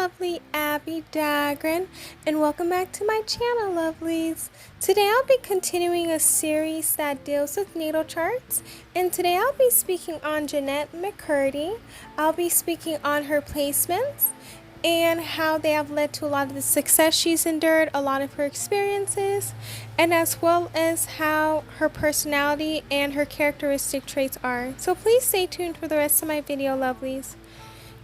lovely Abbie Dagrin, and welcome back to my channel, lovelies. Today I'll be continuing a series that deals with natal charts, and today I'll be speaking on Jennette Mccurdy. I'll be speaking on her placements and how they have led to a lot of the success she's endured, a lot of her experiences, and as well as how her personality and her characteristic traits are. So please stay tuned for the rest of my video, lovelies.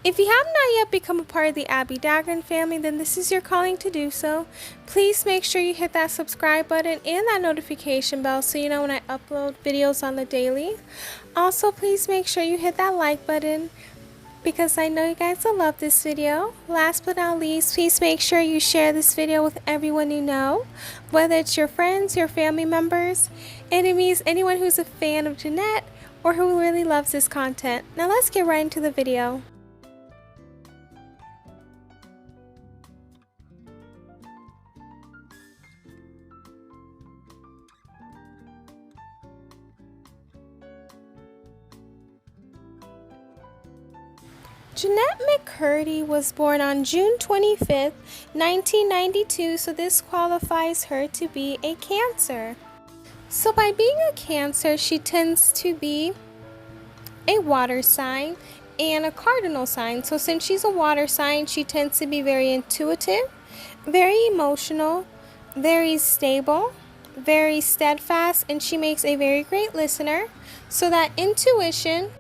If you have not yet become a part of the Abbie Dagrin family, then this is your calling to do so. Please make sure you hit that subscribe button and that notification bell so you know when I upload videos on the daily. Also, please make sure you hit that like button because I know you guys will love this video. Last but not least, please make sure you share this video with everyone you know, whether it's your friends, your family members, enemies, anyone who's a fan of Jennette or who really loves this content. Now let's get right into the video. Jennette Mccurdy was born on June 25th, 1992, so this qualifies her to be a Cancer. So by being a Cancer, she tends to be a water sign and a cardinal sign. So since she's a water sign, she tends to be very intuitive, very emotional, very stable, very steadfast, and she makes a very great listener. So that intuition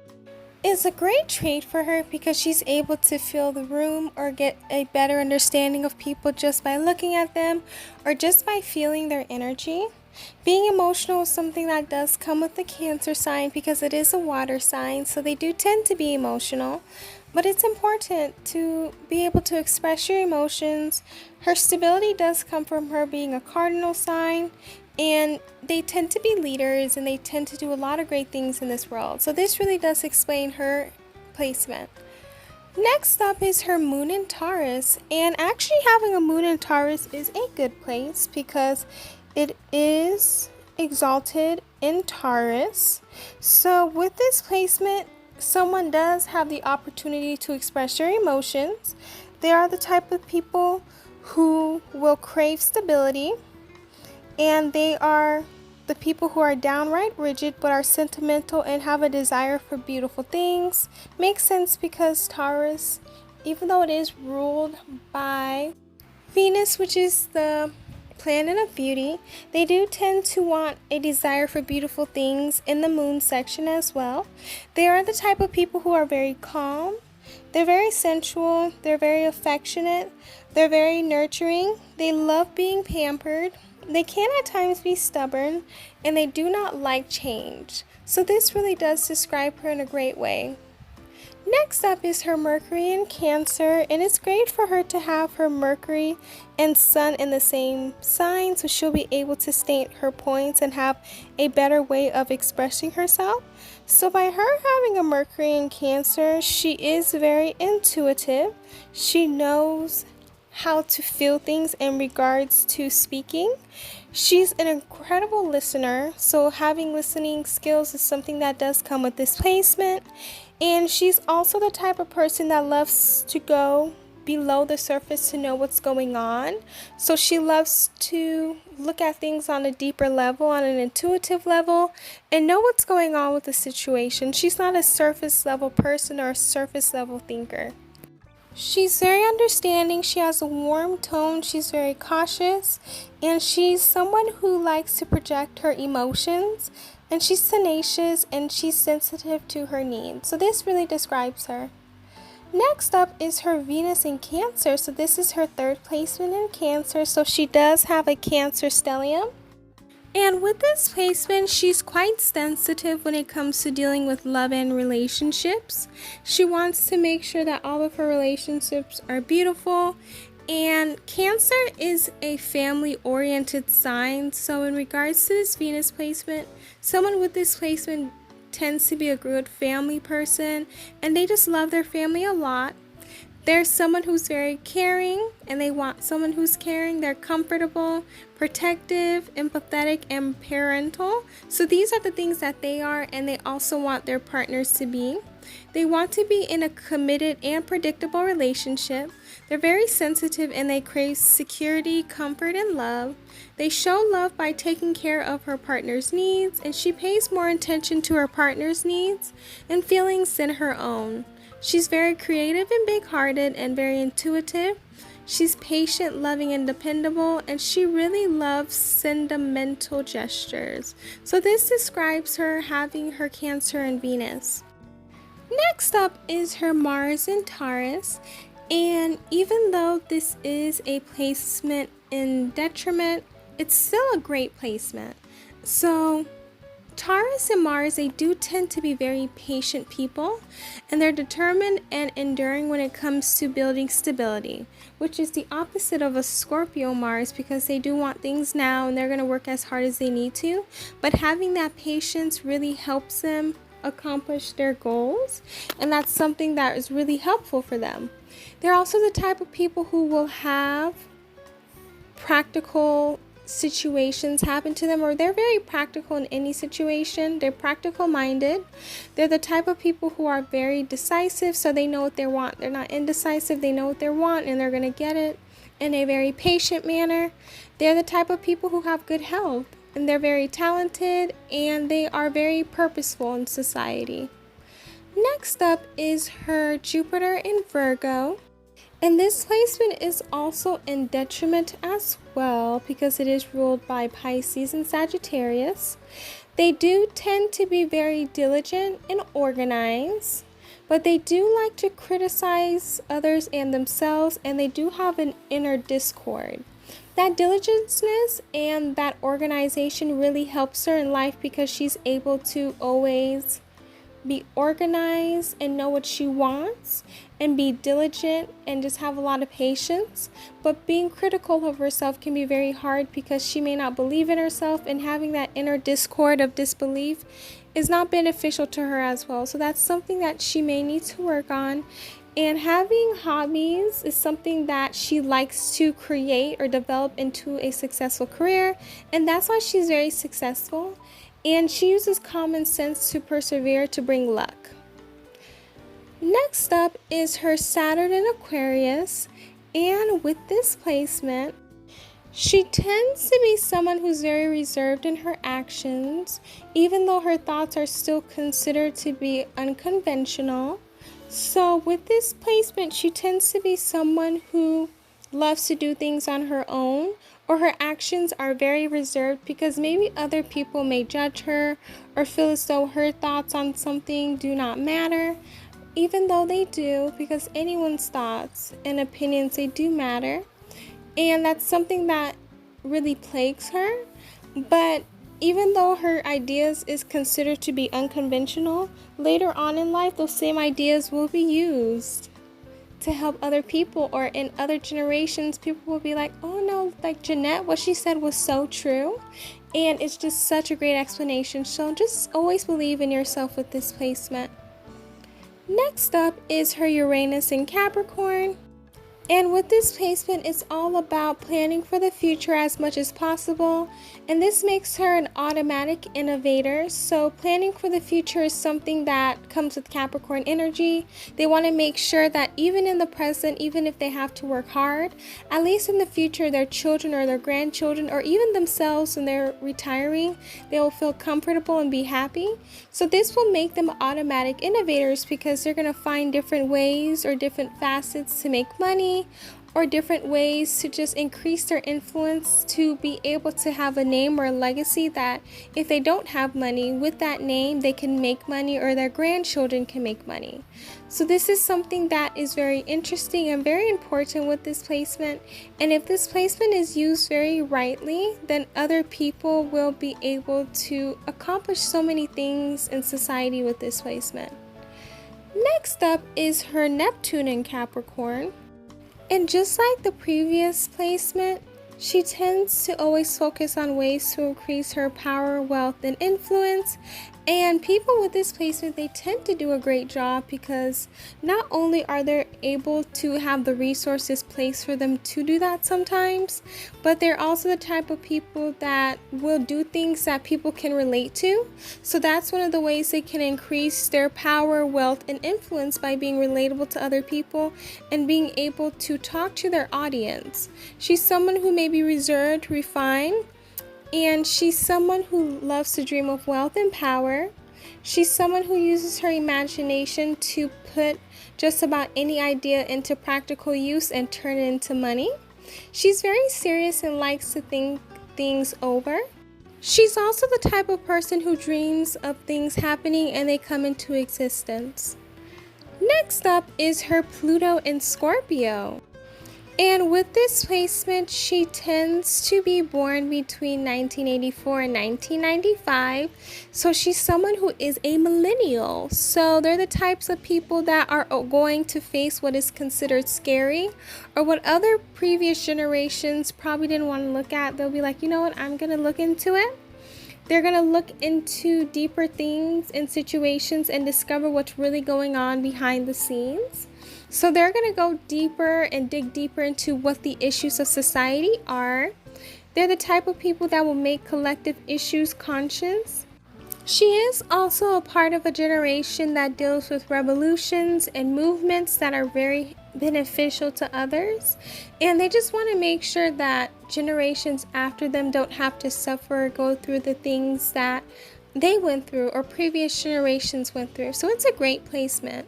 is a great trait for her because she's able to feel the room or get a better understanding of people just by looking at them or just by feeling their energy. Being emotional is something that does come with the Cancer sign because it is a water sign, so they do tend to be emotional. But it's important to be able to express your emotions. Her stability does come from her being a cardinal sign, and they tend to be leaders and they tend to do a lot of great things in this world. So this really does explain her placement. Next up is her moon in Taurus, and actually having a moon in Taurus is a good place because it is exalted in Taurus. So with this placement, someone does have the opportunity to express their emotions. They are the type of people who will crave stability, and they are the people who are downright rigid but are sentimental and have a desire for beautiful things. Makes sense because Taurus, even though it is ruled by Venus, which is the planet of beauty, they do tend to want a desire for beautiful things in the moon section as well. They are the type of people who are very calm. They're very sensual. They're very affectionate. They're very nurturing. They love being pampered. They can at times be stubborn, and they do not like change. So this really does describe her in a great way. Next up is her Mercury in Cancer, and it's great for her to have her Mercury and Sun in the same sign, so she'll be able to state her points and have a better way of expressing herself. So by her having a Mercury in Cancer, she is very intuitive. She knows how to feel things in regards to speaking. She's an incredible listener, so having listening skills is something that does come with this placement. And she's also the type of person that loves to go below the surface to know what's going on. So she loves to look at things on a deeper level, on an intuitive level, and know what's going on with the situation. She's not a surface level person or a surface level thinker. She's very understanding, she has a warm tone, she's very cautious, and she's someone who likes to project her emotions, and she's tenacious and she's sensitive to her needs. So this really describes her. Next up is her Venus in Cancer. So this is her third placement in Cancer, so she does have a Cancer stellium. And with this placement, she's quite sensitive when it comes to dealing with love and relationships. She wants to make sure that all of her relationships are beautiful. And Cancer is a family-oriented sign. So in regards to this Venus placement, someone with this placement tends to be a good family person. And they just love their family a lot. There's someone who's very caring, and they want someone who's caring. They're comfortable, protective, empathetic, and parental. So these are the things that they are, and they also want their partners to be. They want to be in a committed and predictable relationship. They're very sensitive and they crave security, comfort, and love. They show love by taking care of her partner's needs, and she pays more attention to her partner's needs and feelings than her own. She's very creative and big-hearted and very intuitive. She's patient, loving, and dependable, and she really loves sentimental gestures. So this describes her having her Cancer and Venus. Next up is her Mars in Taurus, and even though this is a placement in detriment, it's still a great placement. So Taurus and Mars, they do tend to be very patient people, and they're determined and enduring when it comes to building stability, which is the opposite of a Scorpio Mars, because they do want things now and they're going to work as hard as they need to. But having that patience really helps them accomplish their goals, and that's something that is really helpful for them. They're also the type of people who will have practical situations happen to them, or they're very practical in any situation. They're practical minded. They're the type of people who are very decisive, so they know what they want. They're not indecisive. They know what they want and they're going to get it in a very patient manner. They're the type of people who have good health, and they're very talented, and they are very purposeful in society. Next up is her Jupiter in Virgo. And this placement is also in detriment as well, because it is ruled by Pisces and Sagittarius. They do tend to be very diligent and organized, but they do like to criticize others and themselves, and they do have an inner discord. That diligenceness and that organization really helps her in life, because she's able to always be organized and know what she wants and be diligent and just have a lot of patience. But being critical of herself can be very hard, because she may not believe in herself, and having that inner discord of disbelief is not beneficial to her as well. So that's something that she may need to work on. And having hobbies is something that she likes to create or develop into a successful career, and that's why she's very successful. And she uses common sense to persevere to bring luck. Next up is her Saturn in Aquarius, and with this placement, she tends to be someone who's very reserved in her actions, even though her thoughts are still considered to be unconventional. So with this placement, she tends to be someone who loves to do things on her own, or her actions are very reserved because maybe other people may judge her or feel as though her thoughts on something do not matter, even though they do, because anyone's thoughts and opinions, they do matter. And that's something that really plagues her. But even though her ideas is considered to be unconventional, later on in life, those same ideas will be used to help other people, or in other generations, people will be like, oh no, like Jennette, what she said was so true. And it's just such a great explanation. So just always believe in yourself with this placement. Next up is her Uranus in Capricorn. And with this placement, it's all about planning for the future as much as possible. And this makes her an automatic innovator. So planning for the future is something that comes with Capricorn energy. They want to make sure that even in the present, even if they have to work hard, at least in the future, their children or their grandchildren, or even themselves when they're retiring, they will feel comfortable and be happy. So this will make them automatic innovators, because they're going to find different ways or different facets to make money, or different ways to just increase their influence, to be able to have a name or a legacy that if they don't have money, with that name they can make money, or their grandchildren can make money. So this is something that is very interesting and very important with this placement. And if this placement is used very rightly, then other people will be able to accomplish so many things in society with this placement. Next up is her Neptune in Capricorn. And just like the previous placement, she tends to always focus on ways to increase her power, wealth, and influence. And people with this placement, they tend to do a great job because not only are they able to have the resources placed for them to do that sometimes, but they're also the type of people that will do things that people can relate to. So that's one of the ways they can increase their power, wealth, and influence by being relatable to other people and being able to talk to their audience. She's someone who may be reserved, refined, and she's someone who loves to dream of wealth and power. She's someone who uses her imagination to put just about any idea into practical use and turn it into money. She's very serious and likes to think things over. She's also the type of person who dreams of things happening and they come into existence. Next up is her Pluto in Scorpio. And with this placement, she tends to be born between 1984 and 1995. So she's someone who is a millennial. So they're the types of people that are going to face what is considered scary or what other previous generations probably didn't want to look at. They'll be like, you know what, I'm going to look into it. They're going to look into deeper things and situations and discover what's really going on behind the scenes. So they're going to go deeper and dig deeper into what the issues of society are. They're the type of people that will make collective issues conscious. She is also a part of a generation that deals with revolutions and movements that are very beneficial to others. And they just want to make sure that generations after them don't have to suffer or go through the things that they went through or previous generations went through. So it's a great placement.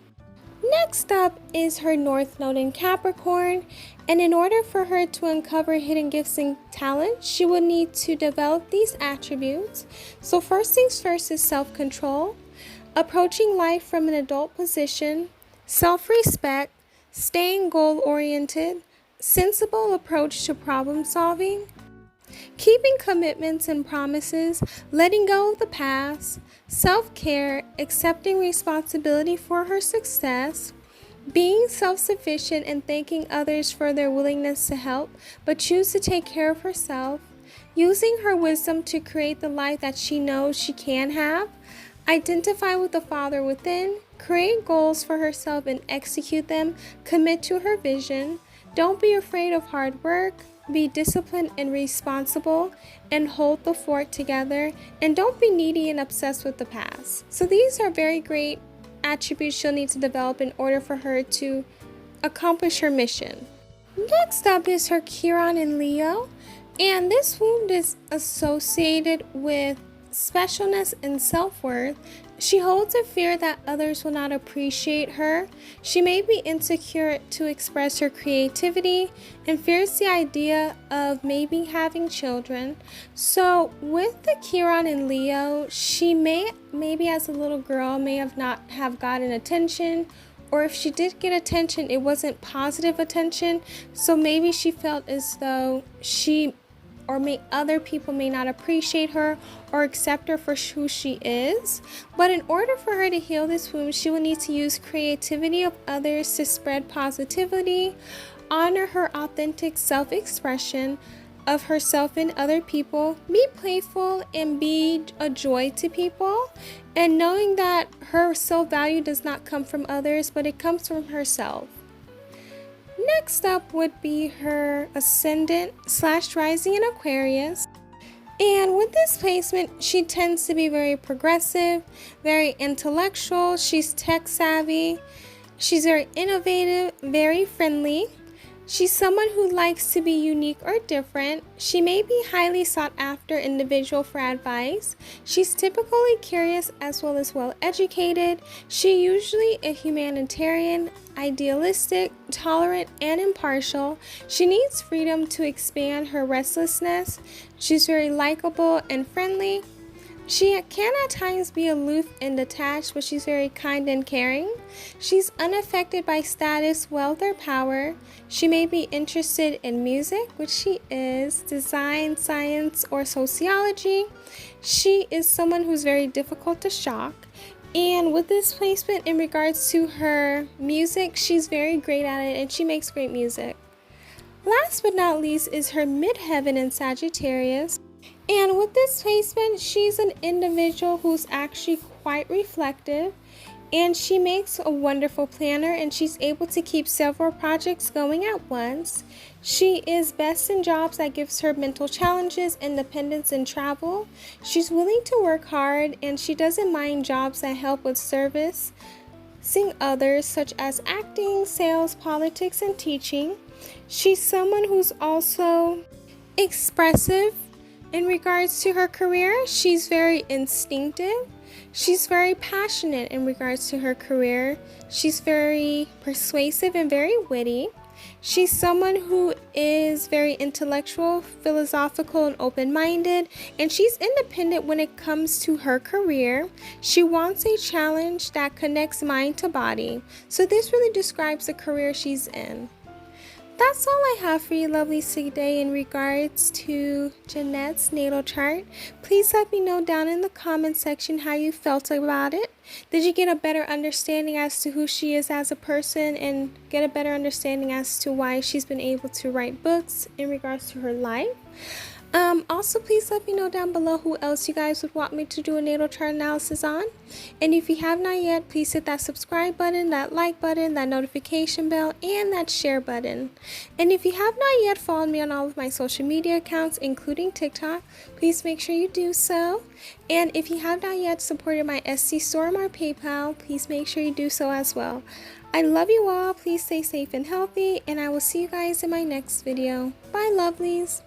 Next up is her North Node in Capricorn, and in order for her to uncover hidden gifts and talents, she will need to develop these attributes. So first things first is self-control, approaching life from an adult position, self-respect, staying goal-oriented, sensible approach to problem solving, keeping commitments and promises, letting go of the past, self-care, accepting responsibility for her success, being self-sufficient and thanking others for their willingness to help, but choose to take care of herself, using her wisdom to create the life that she knows she can have, identify with the Father within, create goals for herself and execute them, commit to her vision, don't be afraid of hard work, be disciplined and responsible, and hold the fort together, and don't be needy and obsessed with the past. So these are very great attributes she'll need to develop in order for her to accomplish her mission. Next up is her Chiron in Leo, and this wound is associated with specialness and self-worth. She holds a fear that others will not appreciate her. She may be insecure to express her creativity and fears the idea of maybe having children. So with the Chiron in Leo, she maybe as a little girl may not have gotten attention, or if she did get attention, it wasn't positive attention. So maybe she felt as though other people may not appreciate her or accept her for who she is. But in order for her to heal this wound, she will need to use creativity of others to spread positivity, honor her authentic self-expression of herself and other people, be playful and be a joy to people, and knowing that her self-value does not come from others, but it comes from herself. Next up would be her ascendant/rising in Aquarius. And with this placement, she tends to be very progressive, very intellectual. She's tech savvy. She's very innovative, very friendly. She's someone who likes to be unique or different. She may be highly sought after individual for advice. She's typically curious as well as well educated. She's usually a humanitarian, idealistic, tolerant, and impartial. She needs freedom to expand her restlessness. She's very likable and friendly. She can at times be aloof and detached, but she's very kind and caring. She's unaffected by status, wealth, or power. She may be interested in music, which she is, design, science, or sociology. She is someone who's very difficult to shock. And with this placement in regards to her music, she's very great at it and she makes great music. Last but not least is her midheaven in Sagittarius. And with this placement, she's an individual who's actually quite reflective, and she makes a wonderful planner, and she's able to keep several projects going at once. She is best in jobs that gives her mental challenges, independence, and travel. She's willing to work hard, and she doesn't mind jobs that help with service, seeing others, such as acting, sales, politics, and teaching. She's someone who's also expressive in regards to her career. She's very instinctive. She's very passionate in regards to her career. She's very persuasive and very witty. She's someone who is very intellectual, philosophical, and open-minded, and she's independent when it comes to her career. She wants a challenge that connects mind to body. So this really describes the career she's in. That's all I have for you lovelies today in regards to Jennette's natal chart. Please let me know down in the comment section how you felt about it. Did you get a better understanding as to who she is as a person, and get a better understanding as to why she's been able to write books in regards to her life? Also, please let me know down below who else you guys would want me to do a natal chart analysis on. And if you have not yet, please hit that subscribe button, that like button, that notification bell, and that share button. And if you have not yet followed me on all of my social media accounts, including TikTok, please make sure you do so. And if you have not yet supported my Etsy store or PayPal, please make sure you do so as well. I love you all. Please stay safe and healthy, and I will see you guys in my next video. Bye, lovelies.